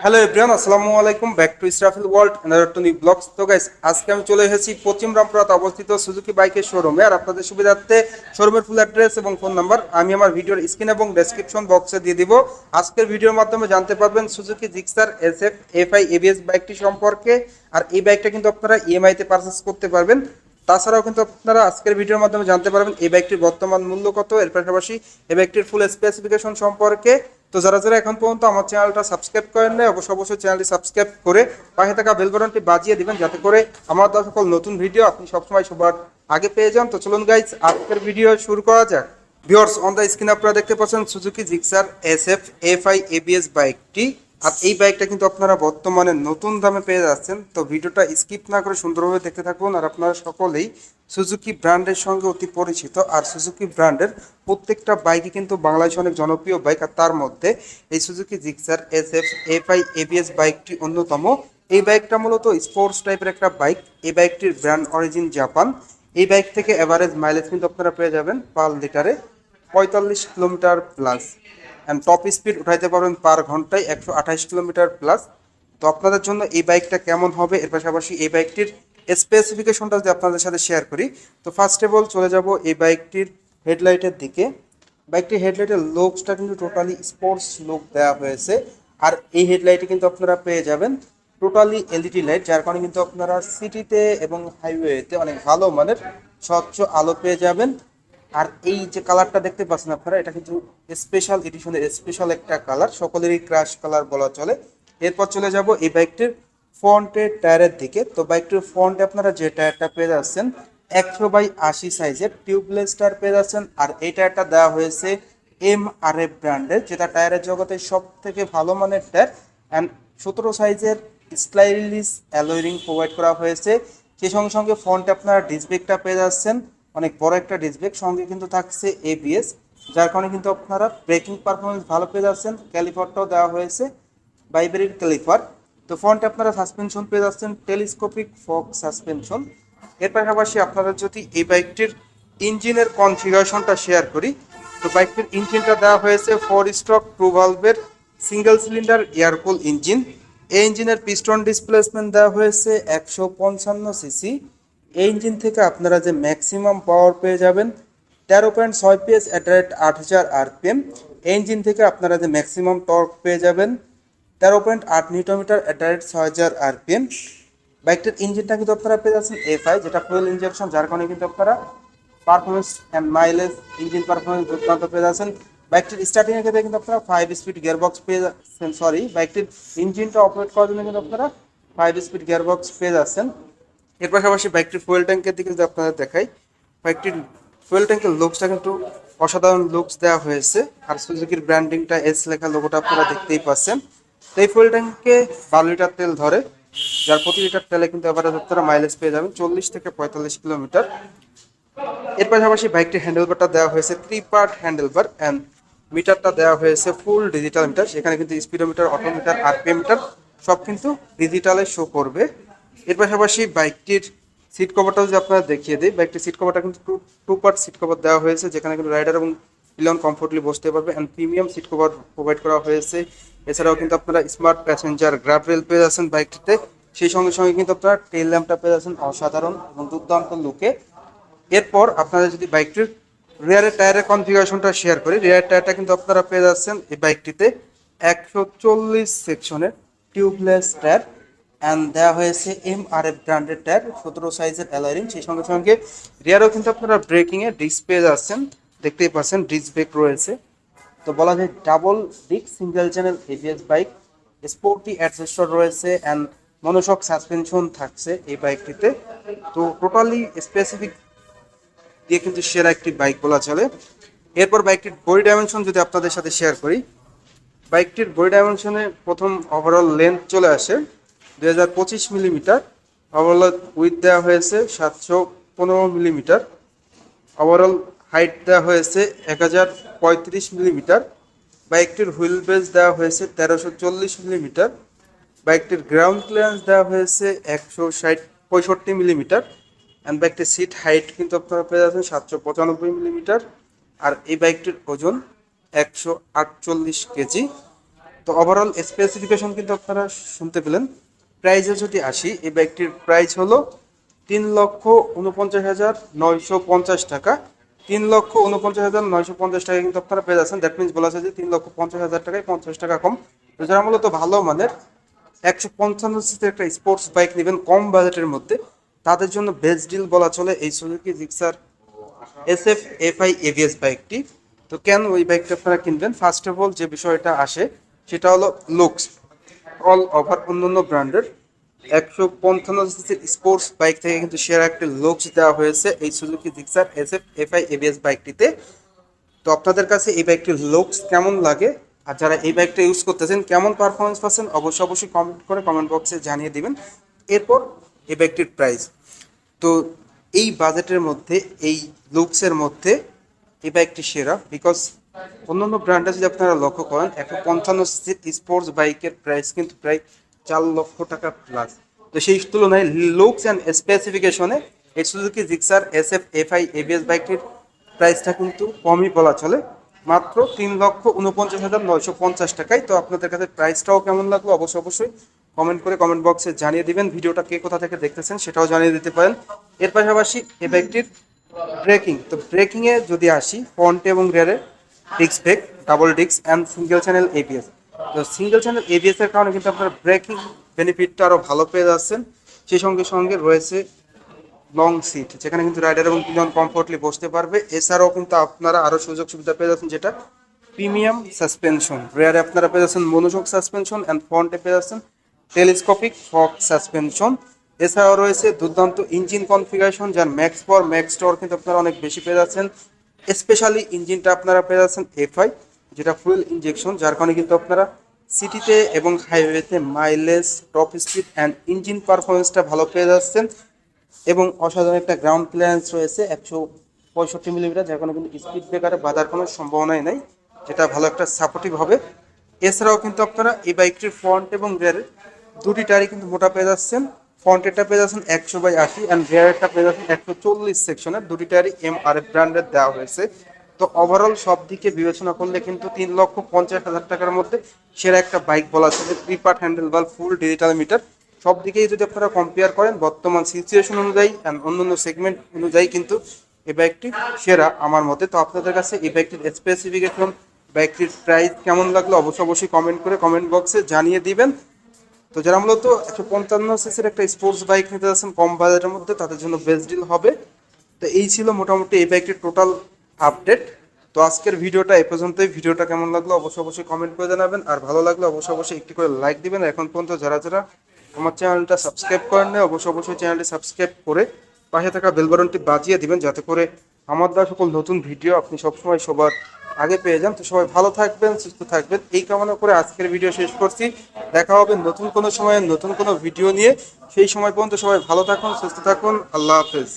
Hello everyone, আসসালামু আলাইকুম। Back to Israfil world and to new blogs. তো গাইস, আজকে আমি চলে এসেছি পশ্চিম রামপুরাতে অবস্থিত সুজুকি বাইকের শোরুমে। আর আপনাদের সুবিধার্থে শোরুমের ফুল অ্যাড্রেস এবং ফোন নাম্বার আমি আমার ভিডিওর স্ক্রিন এবং ডেসক্রিপশন বক্সে দিয়ে দিব। আজকের ভিডিওর মাধ্যমে জানতে পারবেন Suzuki Gixxer SF FI ABS বাইকটি সম্পর্কে। আর এই বাইকটা কিন্তু আপনারা ইএমআইতে পারচেস করতে পারবেন। তাছাড়াও কিন্তু আপনারা আজকের ভিডিওর মাধ্যমে জানতে পারবেন এই বাইকটির বর্তমান মূল্য কত, এর পাশাপাশি এই বাইকটির ফুল স্পেসিফিকেশন সম্পর্কে। তো যারা যারা এখন পর্যন্ত আমার চ্যানেলটা সাবস্ক্রাইব করেন না, অবশ্যই চ্যানেলটি সাবস্ক্রাইব করে পাশে থাকা বেল বাটনটি বাজিয়ে দিবেন, যাতে করে আমার দেওয়া সকল নতুন ভিডিও আপনি সবসময় সবার আগে পেয়ে যান। তো চলুন গাইজ, আজকের ভিডিও শুরু করা যাক। ভিউয়ার্স, অন দ্য স্ক্রিন আপনারা দেখতে পাচ্ছেন Suzuki Gixxer SF FI ABS বাইকটি। আর এই বাইকটা কিন্তু আপনারা বর্তমানে নতুন দামে পেয়ে যাচ্ছেন। তো ভিডিওটা স্কিপ না করে সুন্দরভাবে দেখতে থাকুন। আর আপনারা সকলেই সুজুকি ব্র্যান্ডের সঙ্গে অতি পরিচিত। আর সুজুকি ব্র্যান্ডের প্রত্যেকটা বাইকই কিন্তু বাংলাদেশে অনেক জনপ্রিয় বাইক। আর তার মধ্যে এই Suzuki Gixxer SF FI ABS বাইকটি অন্যতম। এই বাইকটা মূলত স্পোর্টস টাইপের একটা বাইক। এই বাইকটির ব্র্যান্ড অরিজিন জাপান। এই বাইক থেকে এভারেজ মাইলেজ কিন্তু আপনারা পেয়ে যাবেন পার লিটারে 45 kilometre plus. And top speed উঠাইতে পারবেন পার ঘন্টায় 128 কিলোমিটার প্লাস। তো আপনাদের জন্য এই বাইকটা কেমন হবে, এর পাশাপাশি এই বাইকটির স্পেসিফিকেশনটা যদি আপনাদের সাথে শেয়ার করি। তো ফার্স্ট অফ অল চলে যাব এই বাইকটির হেডলাইটের দিকে। বাইকটির হেডলাইটের লুকসটা কিন্তু টোটালি স্পোর্টস লুক দেওয়া হয়েছে। আর এই হেডলাইটে কিন্তু আপনারা পেয়ে যাবেন টোটালি এলইডি লাইট, যার কারণে কিন্তু আপনারা সিটিতে এবং হাইওয়েতে অনেক ভালো মানের স্বচ্ছ আলো পেয়ে যাবেন। আর এই যে কালারটা দেখতে পাচ্ছেন আপনারা, এটা কিন্তু স্পেশাল এডিশনের স্পেশাল একটা কালার, সকলেরই ক্রাশ কালার বলা চলে। এরপর চলে যাব এই বাইকটির ফ্রন্টের টায়ারের দিকে। তো বাইকটির ফ্রন্টে আপনারা যে টায়ারটা পেয়ে যাচ্ছেন 100/80 সাইজের টিউবলেস টায়ার পেয়ে যাচ্ছেন। আর এই টায়ারটা দেওয়া হয়েছে MRF ব্র্যান্ডের, যেটা টায়ারের জগতে সব থেকে ভালো মানের টায়ার। অ্যান্ড 17 সাইজের স্টাইলিশ অ্যালয় রিং প্রোভাইড করা হয়েছে। সেই সঙ্গে সঙ্গে ফ্রন্টে আপনারা ডিস্ক ব্রেকটা পেয়ে যাচ্ছেন, অনেক বড় একটা ডিস্ক ব্রেক। সঙ্গে কিন্তু থাকছে ABS, যার কারণে কিন্তু আপনারা ব্রেকিং পারফরমেন্স ভালো পেয়ে যাচ্ছেন। ক্যালিপারটাও দেওয়া হয়েছে বাইবেরির ক্যালিপার। তো ফ্রন্টে আপনারা সাসপেনশন পেয়ে যাচ্ছেন টেলিস্কোপিক ফক সাসপেনশন। এর পাশাপাশি আপনারা যদি এই বাইকটির ইঞ্জিনের কনফিগারেশনটা শেয়ার করি, তো বাইকটির ইঞ্জিনটা দেওয়া হয়েছে 4 স্ট্রোক 2 ভালভের সিঙ্গেল সিলিন্ডার এয়ারকুল ইঞ্জিন। এই ইঞ্জিনের পিস্টন ডিসপ্লেসমেন্ট দেওয়া হয়েছে 155 সিসি। এই ইঞ্জিন থেকে আপনারা যে ম্যাক্সিমাম পাওয়ার পেয়ে যাবেন 13.6 PS অ্যাট রেট 8000 RPM। এই ইঞ্জিন থেকে আপনারা যে ম্যাক্সিমাম টর্ক পেয়ে যাবেন 13.8 newton metre at rate 6000 RPM। বাইকটির ইঞ্জিনটা কিন্তু আপনারা পেয়ে যাচ্ছেন FI, যেটা ফুয়েল ইঞ্জেকশন, যার কারণে কিন্তু আপনারা performance and mileage, engine performance দুর্দান্ত পেয়ে যাচ্ছেন। বাইকটির স্টার্টিং এর ক্ষেত্রে কিন্তু আপনারা 5 স্পিড গিয়ারবক্স পেয়ে যাচ্ছেন। বাইকটির ইঞ্জিনটা অপারেট করার জন্য কিন্তু আপনারা 5 স্পিড গিয়ারবক্স পেয়ে যাচ্ছেন। এর পাশাপাশি বাইকটির ফুয়েল ট্যাঙ্কের দিকে যদি আপনাদের দেখাই, বাইকটির ফুয়েল ট্যাঙ্কের লুকসটা কিন্তু অসাধারণ লুকস দেওয়া হয়েছে। আর সুজুকির ব্র্যান্ডিংটা এস লেখা লোগোটা আপনারা দেখতেই পাচ্ছেন। তো এই ফুয়েল ট্যাঙ্কে 12 লিটার তেল ধরে, যার প্রতি লিটার তেলে কিন্তু এভারেজ আপনারা মাইলেজ পেয়ে যাবেন 40 থেকে 45 কিলোমিটার। এর পাশাপাশি বাইকটির হ্যান্ডেলবারটা দেওয়া হয়েছে 3 পার্ট হ্যান্ডেলবার। অ্যান্ড মিটারটা দেওয়া হয়েছে ফুল ডিজিটাল মিটার। সেখানে কিন্তু স্পিডোমিটার, অটোমিটার, RPM মিটার সব কিন্তু ডিজিটালে শো করবে। এর পাশাপাশি বাইকটির সিট কভারটাও যদি আপনারা দেখিয়ে দিই, বাইকটির সিট কভারটা কিন্তু টু পার্ট সিট কভার দেওয়া হয়েছে, যেখানে কিন্তু রাইডার এবং পিলন কমফোর্টলি বসতে পারবে। And premium seat cover provide করা হয়েছে। এছাড়াও কিন্তু আপনারা স্মার্ট প্যাসেঞ্জার গ্র্যাব রেল পেয়ে যাচ্ছেন বাইকটিতে। সেই সঙ্গে সঙ্গে কিন্তু আপনারা টেল ল্যাম্পটা পেয়ে যাচ্ছেন অসাধারণ এবং দুর্দান্ত লুকে। এরপর আপনারা যদি বাইকটির রিয়ারের টায়ারের কনফিগারেশনটা শেয়ার করি, রিয়ার টায়ারটা কিন্তু আপনারা পেয়ে যাচ্ছেন এই বাইকটিতে 140 সেকশনের টিউবলেস টায়ার। অ্যান্ড দেওয়া হয়েছে MRF ব্র্যান্ডের টায়ার, 17 সাইজের অ্যালয় রিং। সেই সঙ্গে সঙ্গে রিয়ারও কিন্তু আপনারা ব্রেকিংয়ে ডিস্ক পেয়ে যাচ্ছেন, দেখতেই পাচ্ছেন ডিস্ক ব্রেক রয়েছে। তো বলা যায় double disc single channel ABS bike. Sporty adjuster রয়েছে অ্যান্ড মনোশক সাসপেনশন থাকছে এই বাইকটিতে। তো টোটালি স্পেসিফিক দিয়ে কিন্তু সেরা একটি বাইক বলা চলে। এরপর বাইকটির বডি ডাইমেনশন যদি আপনাদের সাথে শেয়ার করি, বাইকটির বডি ডাইমেনশনে প্রথম ওভারঅল লেন্থ চলে আসে 2025 মিলিমিটার। ওভারঅল উইথ দেওয়া হয়েছে 715 মিলিমিটার। ওভারঅল হাইট দেওয়া হয়েছে 1035 মিলিমিটার। বাইকটির হুইল বেস দেওয়া হয়েছে 1340 মিলিমিটার। বাইকটির গ্রাউন্ড ক্লিয়ারেন্স দেওয়া হয়েছে 165 মিলিমিটার। অ্যান্ড বাইকটির সিট হাইট কিন্তু আপনারা পেয়ে যাচ্ছেন 795 মিলিমিটার। আর এই বাইকটির ওজন 148 কেজি। তো ওভারঅল স্পেসিফিকেশন কিন্তু আপনারা শুনতে পেলেন। প্রাইসে যদি আসি, এই বাইকটির প্রাইস হলো 3,49,950 টাকা। 3,49,950 টাকা কিন্তু আপনারা পেয়ে যাচ্ছেন। দ্যাট মিনস বলা আছে যে 3,50,000 টাকায় 50 টাকা কম। তো যারা মূলত ভালো মানের 155 একটা স্পোর্টস বাইক নেবেন কম বাজেটের মধ্যে, তাদের জন্য বেস্ট ডিল বলা চলে এই Suzuki Gixxer SF FI ABS বাইকটি। তো কেন ওই বাইকটা আপনারা কিনবেন? ফার্স্ট অফ অল যে বিষয়টা আসে সেটা হলো লুকস। অল ওভার অন্যান্য ব্র্যান্ডের 155 সিসির স্পোর্টস বাইক থেকে কিন্তু সেরা একটা লুকস দেওয়া হয়েছে এই Suzuki Gixxer SF FI ABS বাইকটিতে। তো আপনাদের কাছে এই বাইকটির লুকস কেমন লাগে, আর যারা এই বাইকটা ইউজ করতেছেন কেমন পারফরমেন্স পাচ্ছেন, অবশ্যই কমেন্ট করে কমেন্ট বক্সে জানিয়ে দিবেন। এরপর এই বাইকটির প্রাইস। তো এই বাজেটের মধ্যে, এই লুকসের মধ্যে এই বাইকটি সেরা, বিকজ অন্যান্য ব্র্যান্ডে যদি আপনারা লক্ষ্য করেন 155 সিসির স্পোর্টস বাইকের প্রাইস কিন্তু প্রায় 4 লক্ষ টাকা প্লাস। তো সেই তুলনায় লুকস অ্যান্ড স্পেসিফিকেশনে এই Suzuki Gixxer SF FI ABS বাইকটির প্রাইসটা কিন্তু কমই বলা চলে, মাত্র 3,49,950 টাকায়। তো আপনাদের কাছে প্রাইসটাও কেমন লাগলো অবশ্যই কমেন্ট করে কমেন্ট বক্সে জানিয়ে দিবেন। ভিডিওটা কে কোথা থেকে দেখতেছেন সেটাও জানিয়ে দিতে পারেন। এর পাশাপাশি এই বাইকটির ব্রেকিং, তো ব্রেকিংয়ে যদি আসি, ফ্রন্টে এবং রিয়ারে disc brake, double disc and single channel ABS। তো সিঙ্গেল চ্যানেল ABS এর কারণে কিন্তু আপনার ব্রেকিং বেনিফিটটা আরও ভালো পেয়ে যাচ্ছেন। সেই সঙ্গে সঙ্গে রয়েছে লং সিট, যেখানে কিন্তু রাইডার এবং দুজন কমফোর্টলি বসতে পারবে। এছাড়াও কিন্তু আপনারা আরও সুযোগ সুবিধা পেয়ে যাচ্ছেন, যেটা প্রিমিয়াম সাসপেনশন। রেয়ারে আপনারা পেয়ে যাচ্ছেন মনোশক সাসপেনশন অ্যান্ড ফ্রন্টে পেয়ে যাচ্ছেন টেলিস্কোপিক ফক সাসপেনশন। এছাড়াও রয়েছে দুর্দান্ত ইঞ্জিন কনফিগারেশন, যার ম্যাক্স পাওয়ার ম্যাক্স টর্ক কিন্তু আপনারা অনেক বেশি পেয়ে যাচ্ছেন। স্পেশালি ইঞ্জিনটা আপনারা পেয়ে যাচ্ছেন FI, যেটা ফুয়েল ইনজেকশন, যার কারণে কিন্তু আপনারা সিটিতে এবং হাইওয়েতে mileage, top speed and engine পারফরমেন্সটা ভালো পেয়ে যাচ্ছেন। এবং অসাধারণ একটা গ্রাউন্ড ক্লিয়ারেন্স রয়েছে 165 মিলিমিটার, যার কারণে কিন্তু স্পিড ব্রেকারে বাধার কোনো সম্ভাবনাই নেই, যেটা ভালো একটা সাপোর্টিভ হবে। এছাড়াও কিন্তু আপনারা এই বাইকটির ফ্রন্ট এবং রিয়ারের দুটি টায়ারই কিন্তু মোটা পেয়ে যাচ্ছেন। ফ্রন্টেরটা পেয়ে যাচ্ছেন 100/80 অ্যান্ড রিয়ারেরটা পেয়ে যাচ্ছেন 140 সেকশনের। দুটি টায়ারই MRF ব্র্যান্ডের দেওয়া হয়েছে। তো ওভারঅল সব দিকে বিবেচনা করলে কিন্তু 3,50,000 টাকার মধ্যে সেরা একটা বাইক বলা চলে। প্রিপার্ট handle bar, full digital meter, সব দিকেই যদি আপনারা কম্পেয়ার করেন বর্তমান সিচুয়েশন অনুযায়ী অ্যান্ড অন্যান্য সেগমেন্ট অনুযায়ী কিন্তু এই বাইকটি সেরা আমার মতে। তো আপনাদের কাছে এই বাইকটির স্পেসিফিকেশন, বাইকটির প্রাইস কেমন লাগলো অবশ্যই কমেন্ট করে কমেন্ট বক্সে জানিয়ে দিবেন। তো যারা মূলত 155 সিসির একটা স্পোর্টস বাইক নিতে যাচ্ছেন কম বাজেটের মধ্যে, তাদের জন্য বেস্ট ডিল হবে। তো এই ছিল মোটামুটি এই বাইকটির টোটাল আপডেট। তো আজকের ভিডিওটা এ পর্যন্তই। ভিডিওটা কেমন লাগলো অবশ্যই কমেন্ট করে জানাবেন, আর ভালো লাগলে অবশ্যই একটি করে লাইক দিবেন। এখন পর্যন্ত যারা যারা আমার চ্যানেলটা সাবস্ক্রাইব করেন না, অবশ্যই চ্যানেলটি সাবস্ক্রাইব করে পাশে থাকা বেল বাটনটি বাজিয়ে দিবেন, যাতে করে আমার দেওয়া সকল নতুন ভিডিও আপনি সবসময় সবার আগে পেয়ে যান। তো সবাই ভালো থাকবেন, সুস্থ থাকবেন, এই কামনা করে আজকের ভিডিও শেষ করছি। দেখা হবে নতুন কোনো সময়ে নতুন কোনো ভিডিও নিয়ে। সেই সময় পর্যন্ত সবাই ভালো থাকুন, সুস্থ থাকুন। আল্লাহ হাফেজ।